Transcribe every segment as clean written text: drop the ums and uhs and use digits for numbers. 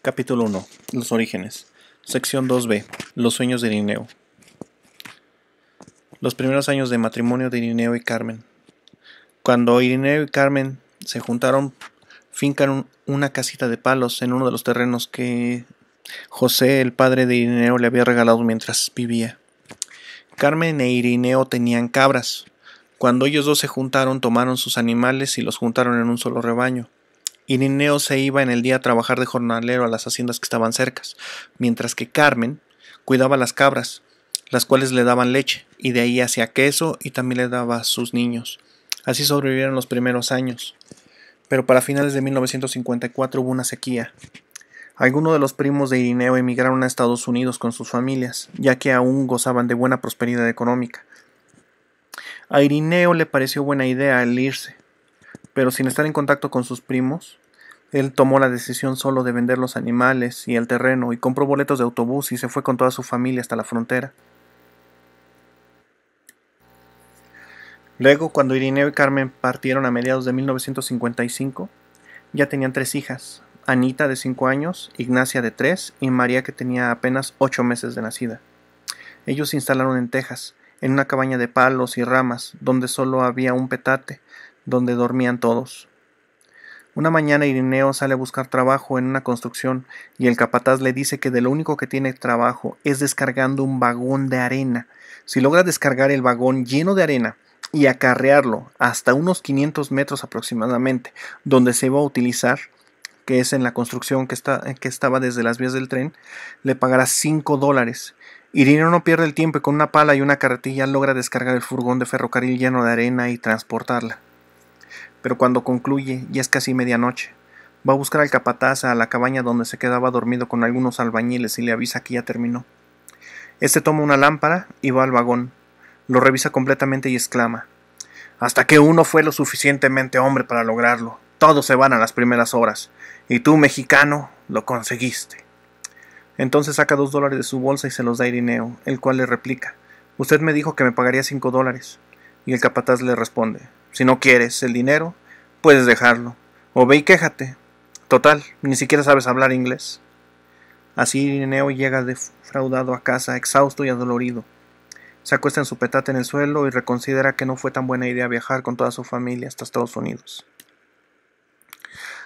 Capítulo 1. Los orígenes. Sección 2b. Los sueños de Irineo. Los primeros años de matrimonio de Irineo y Carmen. Cuando Irineo y Carmen se juntaron, fincan una casita de palos en uno de los terrenos que José, el padre de Irineo, le había regalado mientras vivía. Carmen e Irineo tenían cabras. Cuando ellos dos se juntaron, tomaron sus animales y los juntaron en un solo rebaño. Irineo se iba en el día a trabajar de jornalero a las haciendas que estaban cercas, mientras que Carmen cuidaba las cabras, las cuales le daban leche, y de ahí hacía queso y también le daba a sus niños. Así sobrevivieron los primeros años. Pero para finales de 1954 hubo una sequía. Algunos de los primos de Irineo emigraron a Estados Unidos con sus familias, ya que aún gozaban de buena prosperidad económica. A Irineo le pareció buena idea el irse, pero sin estar en contacto con sus primos, él tomó la decisión solo de vender los animales y el terreno y compró boletos de autobús y se fue con toda su familia hasta la frontera. Luego, cuando Irineo y Carmen partieron a mediados de 1955, ya tenían 3 hijas, Anita de 5 años, Ignacia de 3 y María que tenía apenas 8 meses de nacida. Ellos se instalaron en Texas, en una cabaña de palos y ramas, donde solo había un petate, donde dormían todos. Una mañana Irineo sale a buscar trabajo en una construcción y el capataz le dice que de lo único que tiene trabajo es descargando un vagón de arena. Si logra descargar el vagón lleno de arena y acarrearlo hasta unos 500 metros aproximadamente, donde se va a utilizar, que es en la construcción que estaba desde las vías del tren, le pagará $5. Irineo no pierde el tiempo y con una pala y una carretilla logra descargar el furgón de ferrocarril lleno de arena y transportarla. Pero cuando concluye, ya es casi medianoche. Va a buscar al capataz a la cabaña donde se quedaba dormido con algunos albañiles y le avisa que ya terminó. Este toma una lámpara y va al vagón. Lo revisa completamente y exclama: «Hasta que uno fue lo suficientemente hombre para lograrlo. Todos se van a las primeras horas. Y tú, mexicano, lo conseguiste». Entonces saca $2 de su bolsa y se los da a Irineo, el cual le replica: «Usted me dijo que me pagaría $5. Y el capataz le responde: «Si no quieres el dinero, puedes dejarlo. O ve y quéjate. Total, ni siquiera sabes hablar inglés». Así Irineo llega defraudado a casa, exhausto y adolorido. Se acuesta en su petate en el suelo y reconsidera que no fue tan buena idea viajar con toda su familia hasta Estados Unidos.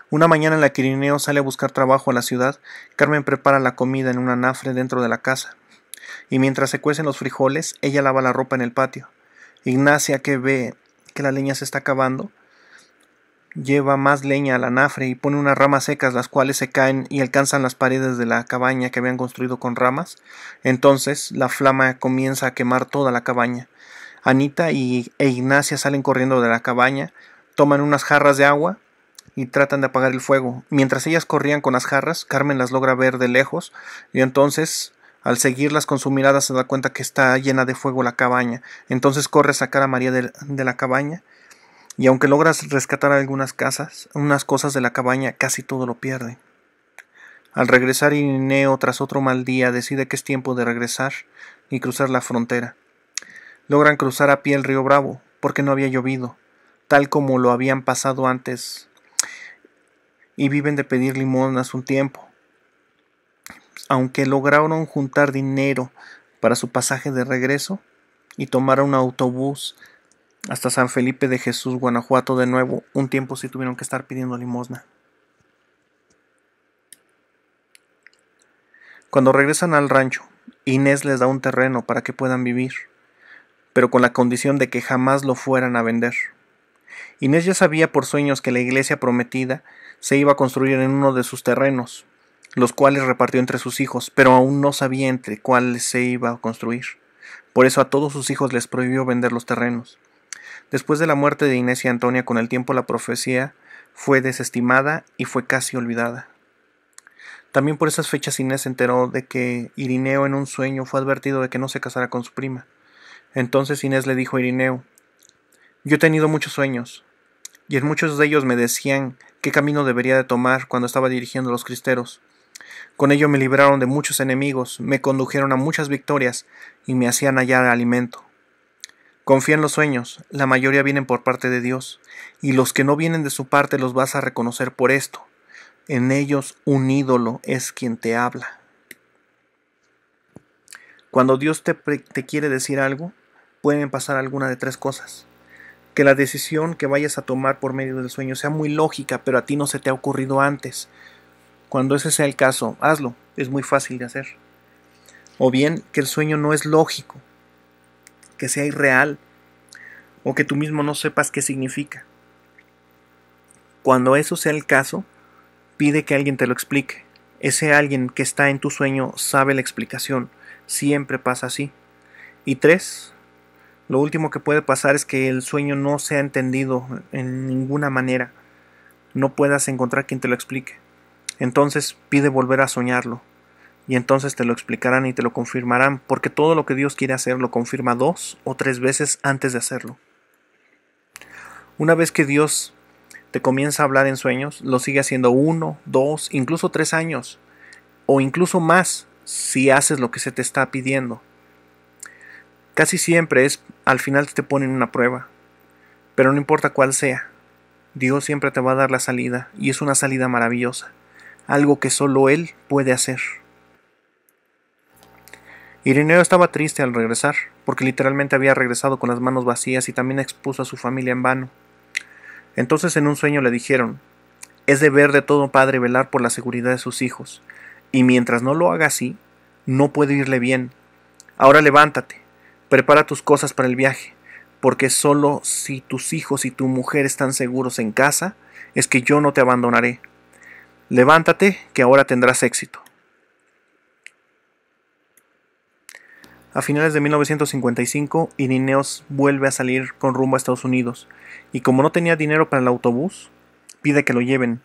Una mañana en la que Irineo sale a buscar trabajo a la ciudad, Carmen prepara la comida en un anafre dentro de la casa. Y mientras se cuecen los frijoles, ella lava la ropa en el patio. Ignacia, que ve que la leña se está acabando, lleva más leña al anafre y pone unas ramas secas, las cuales se caen y alcanzan las paredes de la cabaña que habían construido con ramas. Entonces la flama comienza a quemar toda la cabaña. Anita e Ignacia salen corriendo de la cabaña, toman unas jarras de agua y tratan de apagar el fuego. Mientras ellas corrían con las jarras, Carmen las logra ver de lejos y entonces, al seguirlas con su mirada, se da cuenta que está llena de fuego la cabaña. Entonces corre a sacar a María de la cabaña y aunque logras rescatar unas cosas de la cabaña, casi todo lo pierde. Al regresar, Irineo, tras otro mal día, decide que es tiempo de regresar y cruzar la frontera. Logran cruzar a pie el río Bravo, porque no había llovido, tal como lo habían pasado antes, y viven de pedir limosnas un tiempo. Aunque lograron juntar dinero para su pasaje de regreso y tomar un autobús hasta San Felipe de Jesús, Guanajuato de nuevo, un tiempo sí tuvieron que estar pidiendo limosna. Cuando regresan al rancho, Inés les da un terreno para que puedan vivir, pero con la condición de que jamás lo fueran a vender. Inés ya sabía por sueños que la iglesia prometida se iba a construir en uno de sus terrenos, los cuales repartió entre sus hijos, pero aún no sabía entre cuáles se iba a construir. Por eso a todos sus hijos les prohibió vender los terrenos. Después de la muerte de Inés y Antonia, con el tiempo la profecía fue desestimada y fue casi olvidada. También por esas fechas Inés se enteró de que Irineo en un sueño fue advertido de que no se casara con su prima. Entonces Inés le dijo a Irineo: «Yo he tenido muchos sueños, y en muchos de ellos me decían qué camino debería de tomar cuando estaba dirigiendo los cristeros. Con ello me libraron de muchos enemigos, me condujeron a muchas victorias y me hacían hallar alimento. Confía en los sueños, la mayoría vienen por parte de Dios, y los que no vienen de su parte los vas a reconocer por esto. En ellos un ídolo es quien te habla. Cuando Dios te quiere decir algo, pueden pasar alguna de tres cosas. Que la decisión que vayas a tomar por medio del sueño sea muy lógica, pero a ti no se te ha ocurrido antes. Cuando ese sea el caso, hazlo, es muy fácil de hacer. O bien que el sueño no es lógico, que sea irreal, o que tú mismo no sepas qué significa. Cuando eso sea el caso, pide que alguien te lo explique. Ese alguien que está en tu sueño sabe la explicación. Siempre pasa así. Y tres, lo último que puede pasar es que el sueño no sea entendido en ninguna manera. No puedas encontrar quien te lo explique. Entonces pide volver a soñarlo. Y entonces te lo explicarán y te lo confirmarán, porque todo lo que Dios quiere hacer lo confirma 2 o 3 veces antes de hacerlo. Una vez que Dios te comienza a hablar en sueños, lo sigue haciendo 1, 2, incluso 3 años, o incluso más, si haces lo que se te está pidiendo. Casi siempre al final te ponen una prueba, pero no importa cuál sea, Dios siempre te va a dar la salida, y es una salida maravillosa, algo que solo Él puede hacer. Ireneo estaba triste al regresar, porque literalmente había regresado con las manos vacías y también expuso a su familia en vano. Entonces en un sueño le dijeron: es deber de todo padre velar por la seguridad de sus hijos, y mientras no lo haga así, no puede irle bien. Ahora levántate, prepara tus cosas para el viaje, porque solo si tus hijos y tu mujer están seguros en casa, es que yo no te abandonaré. Levántate, que ahora tendrás éxito. A finales de 1955, Ireneo vuelve a salir con rumbo a Estados Unidos, y como no tenía dinero para el autobús, pide que lo lleven.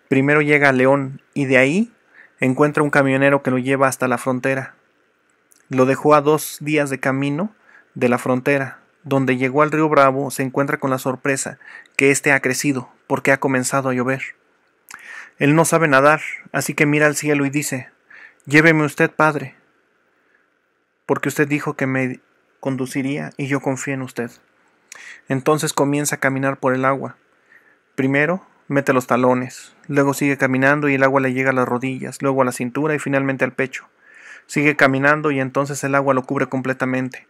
Primero llega a León, y de ahí encuentra un camionero que lo lleva hasta la frontera. Lo dejó a 2 días de camino de la frontera. Donde llegó al río Bravo, se encuentra con la sorpresa que éste ha crecido, porque ha comenzado a llover. Él no sabe nadar, así que mira al cielo y dice: lléveme usted, padre, porque usted dijo que me conduciría y yo confío en usted. Entonces comienza a caminar por el agua. Primero mete los talones, luego sigue caminando y el agua le llega a las rodillas, luego a la cintura y finalmente al pecho. Sigue caminando y entonces el agua lo cubre completamente.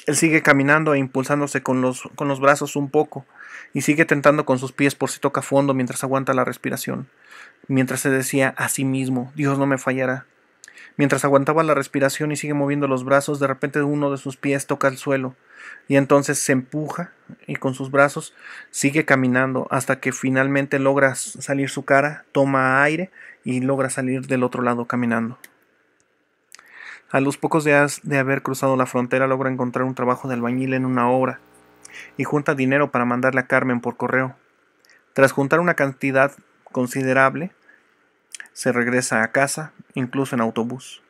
Él sigue caminando e impulsándose con los brazos un poco, y sigue tentando con sus pies por si toca fondo mientras aguanta la respiración. Mientras se decía a sí mismo: Dios no me fallará. Mientras aguantaba la respiración y sigue moviendo los brazos, de repente uno de sus pies toca el suelo, y entonces se empuja y con sus brazos sigue caminando hasta que finalmente logra salir su cara, toma aire y logra salir del otro lado caminando. A los pocos días de haber cruzado la frontera logra encontrar un trabajo de albañil en una obra y junta dinero para mandarle a Carmen por correo. Tras juntar una cantidad considerable, se regresa a casa, incluso en autobús.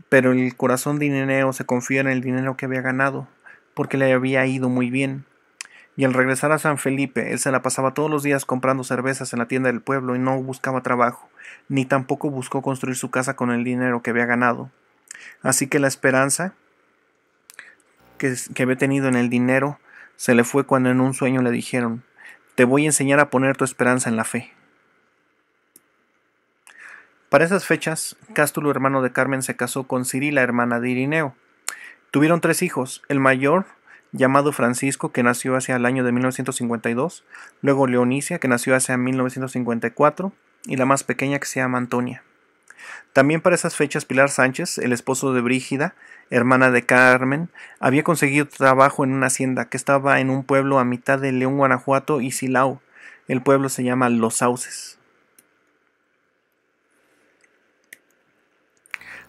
Pero el corazón de Ireneo se confía en el dinero que había ganado, porque le había ido muy bien. Y al regresar a San Felipe, él se la pasaba todos los días comprando cervezas en la tienda del pueblo y no buscaba trabajo, ni tampoco buscó construir su casa con el dinero que había ganado. Así que la esperanza que había tenido en el dinero se le fue cuando en un sueño le dijeron: te voy a enseñar a poner tu esperanza en la fe. Para esas fechas, Cástulo, hermano de Carmen, se casó con Cirila, hermana de Ireneo. Tuvieron 3 hijos: el mayor, llamado Francisco, que nació hacia el año de 1952, luego Leonicia, que nació hacia 1954, y la más pequeña, que se llama Antonia. También para esas fechas, Pilar Sánchez, el esposo de Brígida, hermana de Carmen, había conseguido trabajo en una hacienda que estaba en un pueblo a mitad de León, Guanajuato y Silao. El pueblo se llama Los Sauces.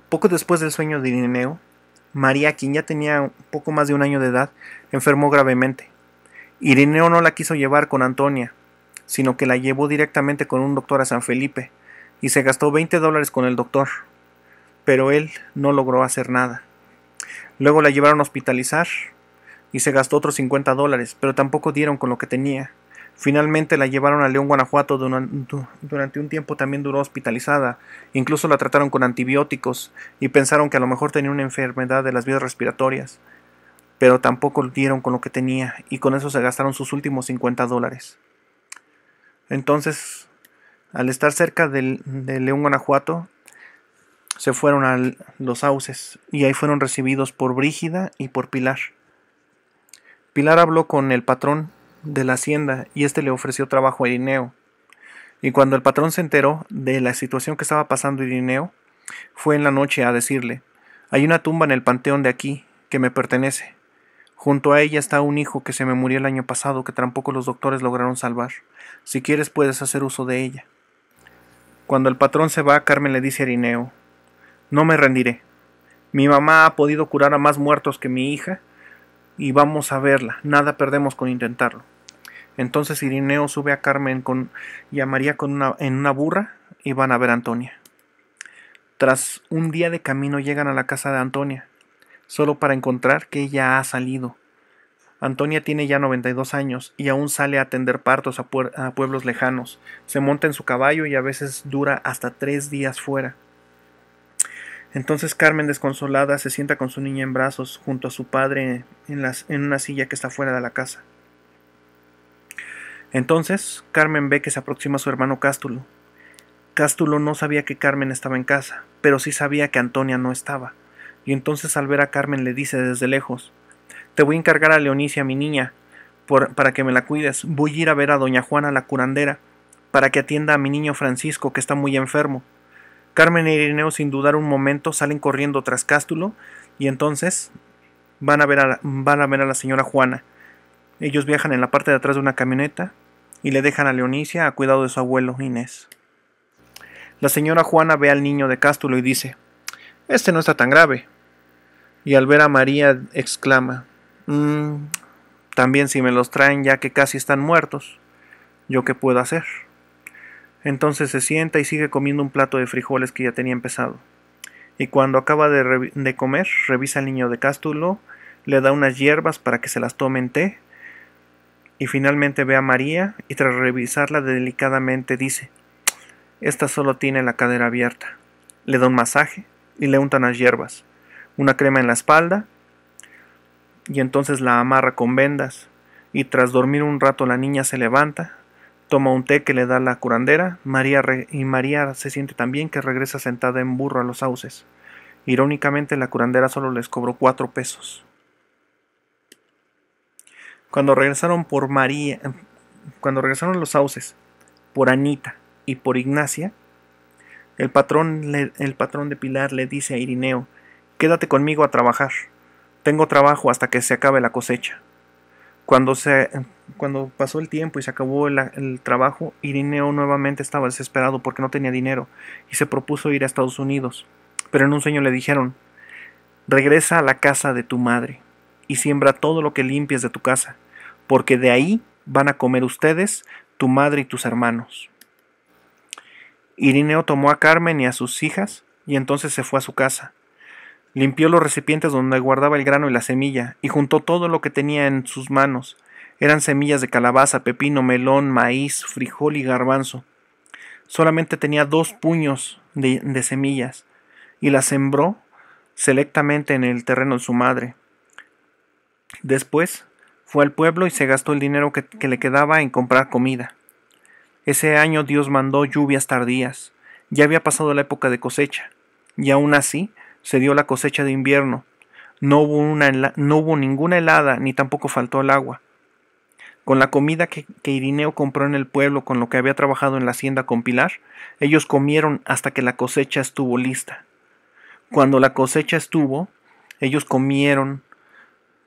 Poco después del sueño de Ireneo, María, quien ya tenía poco más de 1 año de edad, enfermó gravemente. Ireneo no la quiso llevar con Antonia, sino que la llevó directamente con un doctor a San Felipe, y se gastó $20 con el doctor, pero él no logró hacer nada. Luego la llevaron a hospitalizar y se gastó otros $50, pero tampoco dieron con lo que tenía. Finalmente la llevaron a León, Guanajuato. Durante un tiempo también duró hospitalizada. Incluso la trataron con antibióticos y pensaron que a lo mejor tenía una enfermedad de las vías respiratorias, pero tampoco dieron con lo que tenía y con eso se gastaron sus últimos $50. Entonces Al estar cerca de León, Guanajuato, se fueron a Los Sauces y ahí fueron recibidos por Brígida y por Pilar. Pilar habló con el patrón de la hacienda y este le ofreció trabajo a Irineo. Y cuando el patrón se enteró de la situación que estaba pasando Irineo, fue en la noche a decirle: hay una tumba en el panteón de aquí que me pertenece. Junto a ella está un hijo que se me murió el año pasado que tampoco los doctores lograron salvar. Si quieres puedes hacer uso de ella. Cuando el patrón se va, Carmen le dice a Irineo: no me rendiré. Mi mamá ha podido curar a más muertos que mi hija y vamos a verla. Nada perdemos con intentarlo. Entonces Irineo sube a Carmen y a María en una burra y van a ver a Antonia. Tras un día de camino llegan a la casa de Antonia, solo para encontrar que ella ha salido. Antonia tiene ya 92 años y aún sale a atender partos a pueblos lejanos. Se monta en su caballo y a veces dura hasta 3 días fuera. Entonces Carmen, desconsolada, se sienta con su niña en brazos junto a su padre en una silla que está fuera de la casa. Entonces Carmen ve que se aproxima a su hermano Cástulo. Cástulo no sabía que Carmen estaba en casa, pero sí sabía que Antonia no estaba. Y entonces al ver a Carmen le dice desde lejos: te voy a encargar a Leonicia, mi niña, para que me la cuides. Voy a ir a ver a doña Juana, la curandera, para que atienda a mi niño Francisco, que está muy enfermo. Carmen e Irineo, sin dudar un momento, salen corriendo tras Cástulo y entonces van a ver a la señora Juana. Ellos viajan en la parte de atrás de una camioneta y le dejan a Leonicia a cuidado de su abuelo Inés. La señora Juana ve al niño de Cástulo y dice: este no está tan grave. Y al ver a María exclama: también si me los traen ya que casi están muertos, ¿yo qué puedo hacer? Entonces se sienta y sigue comiendo un plato de frijoles que ya tenía empezado. Y cuando acaba de comer, revisa al niño de Cástulo, le da unas hierbas para que se las tome en té, y finalmente ve a María y tras revisarla delicadamente dice: esta solo tiene la cadera abierta. Le da un masaje y le unta unas hierbas, una crema en la espalda, y entonces la amarra con vendas, y tras dormir un rato la niña se levanta, toma un té que le da la curandera. María se siente tan bien que regresa sentada en burro a Los Sauces. Irónicamente, la curandera solo les cobró 4 pesos. Cuando regresaron a Los Sauces por Anita y por Ignacia, el patrón de Pilar le dice a Irineo: quédate conmigo a trabajar. Tengo trabajo hasta que se acabe la cosecha. Cuando pasó el tiempo y se acabó el trabajo, Irineo nuevamente estaba desesperado porque no tenía dinero y se propuso ir a Estados Unidos. Pero en un sueño le dijeron: regresa a la casa de tu madre y siembra todo lo que limpies de tu casa, porque de ahí van a comer ustedes, tu madre y tus hermanos. Irineo tomó a Carmen y a sus hijas y entonces se fue a su casa. Limpió los recipientes donde guardaba el grano y la semilla, y juntó todo lo que tenía en sus manos. Eran semillas de calabaza, pepino, melón, maíz, frijol y garbanzo. Solamente tenía 2 puños de semillas, y las sembró selectamente en el terreno de su madre. Después fue al pueblo y se gastó el dinero que le quedaba en comprar comida. Ese año Dios mandó lluvias tardías. Ya había pasado la época de cosecha, y aún así se dio la cosecha de invierno. No hubo ninguna helada, ni tampoco faltó el agua. Con la comida que Irineo compró en el pueblo, con lo que había trabajado en la hacienda con Pilar, ellos comieron hasta que la cosecha estuvo lista. Cuando la cosecha estuvo, ellos comieron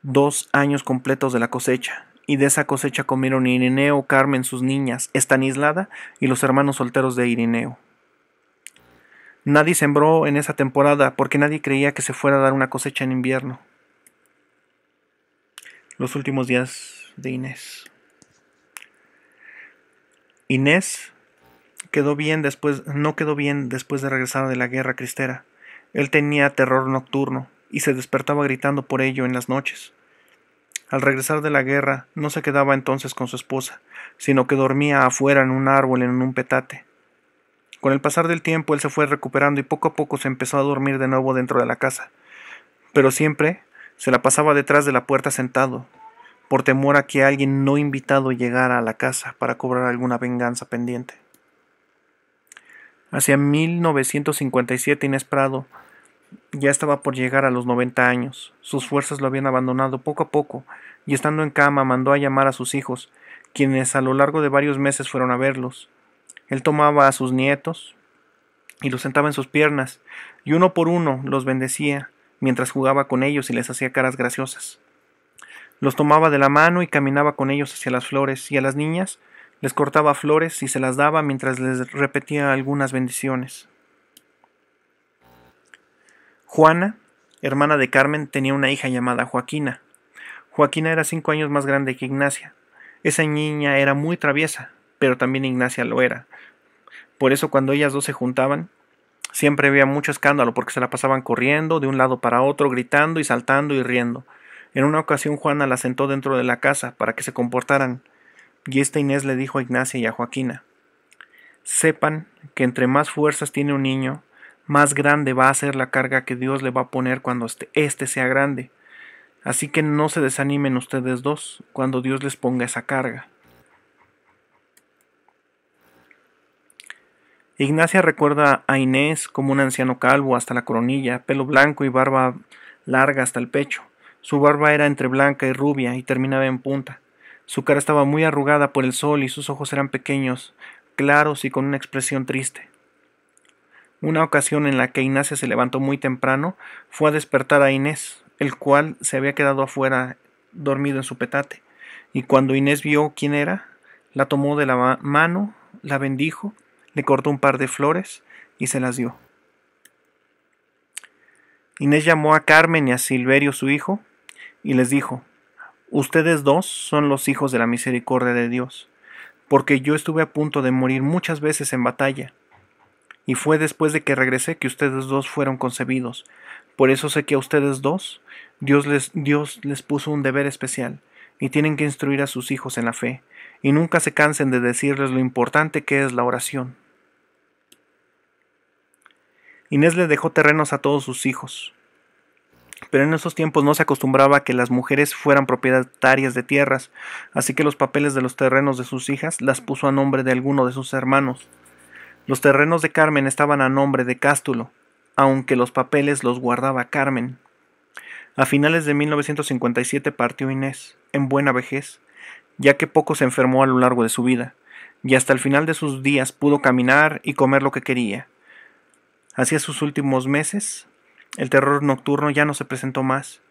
2 años completos de la cosecha, y de esa cosecha comieron Irineo, Carmen, sus niñas, Estanislada y los hermanos solteros de Irineo. Nadie sembró en esa temporada porque nadie creía que se fuera a dar una cosecha en invierno. Los últimos días de Inés. Inés no quedó bien después de regresar de la guerra cristera. Él tenía terror nocturno y se despertaba gritando por ello en las noches. Al regresar de la guerra no se quedaba entonces con su esposa, sino que dormía afuera en un árbol en un petate. Con el pasar del tiempo él se fue recuperando y poco a poco se empezó a dormir de nuevo dentro de la casa, pero siempre se la pasaba detrás de la puerta sentado, por temor a que alguien no invitado llegara a la casa para cobrar alguna venganza pendiente. Hacia 1957, Inés Prado ya estaba por llegar a los 90 años. Sus fuerzas lo habían abandonado poco a poco, y estando en cama mandó a llamar a sus hijos, quienes a lo largo de varios meses fueron a verlos. Él tomaba a sus nietos y los sentaba en sus piernas, y uno por uno los bendecía, mientras jugaba con ellos y les hacía caras graciosas. Los tomaba de la mano y caminaba con ellos hacia las flores, y a las niñas les cortaba flores y se las daba mientras les repetía algunas bendiciones. Juana, hermana de Carmen, tenía una hija llamada Joaquina. Joaquina era 5 años más grande que Ignacia. Esa niña era muy traviesa, pero también Ignacia lo era. Por eso cuando ellas dos se juntaban, siempre había mucho escándalo porque se la pasaban corriendo de un lado para otro, gritando y saltando y riendo. En una ocasión Juana la sentó dentro de la casa para que se comportaran, y esta Inés le dijo a Ignacia y a Joaquina: sepan que entre más fuerzas tiene un niño, más grande va a ser la carga que Dios le va a poner cuando éste sea grande. Así que no se desanimen ustedes dos cuando Dios les ponga esa carga. Ignacia recuerda a Inés como un anciano calvo hasta la coronilla, pelo blanco y barba larga hasta el pecho. Su barba era entre blanca y rubia y terminaba en punta. Su cara estaba muy arrugada por el sol y sus ojos eran pequeños, claros y con una expresión triste. Una ocasión en la que Ignacia se levantó muy temprano, fue a despertar a Inés, el cual se había quedado afuera dormido en su petate, y cuando Inés vio quién era, la tomó de la mano, la bendijo, le cortó un par de flores y se las dio. Inés llamó a Carmen y a Silverio su hijo y les dijo: ustedes dos son los hijos de la misericordia de Dios, porque yo estuve a punto de morir muchas veces en batalla, y fue después de que regresé que ustedes dos fueron concebidos. Por eso sé que a ustedes dos Dios les puso un deber especial, y tienen que instruir a sus hijos en la fe, y nunca se cansen de decirles lo importante que es la oración. Inés le dejó terrenos a todos sus hijos, pero en esos tiempos no se acostumbraba a que las mujeres fueran propietarias de tierras, así que los papeles de los terrenos de sus hijas las puso a nombre de alguno de sus hermanos. Los terrenos de Carmen estaban a nombre de Cástulo, aunque los papeles los guardaba Carmen. A finales de 1957 partió Inés, en buena vejez, ya que poco se enfermó a lo largo de su vida, y hasta el final de sus días pudo caminar y comer lo que quería. Hacia sus últimos meses, el terror nocturno ya no se presentó más,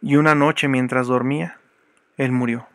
y una noche mientras dormía, él murió.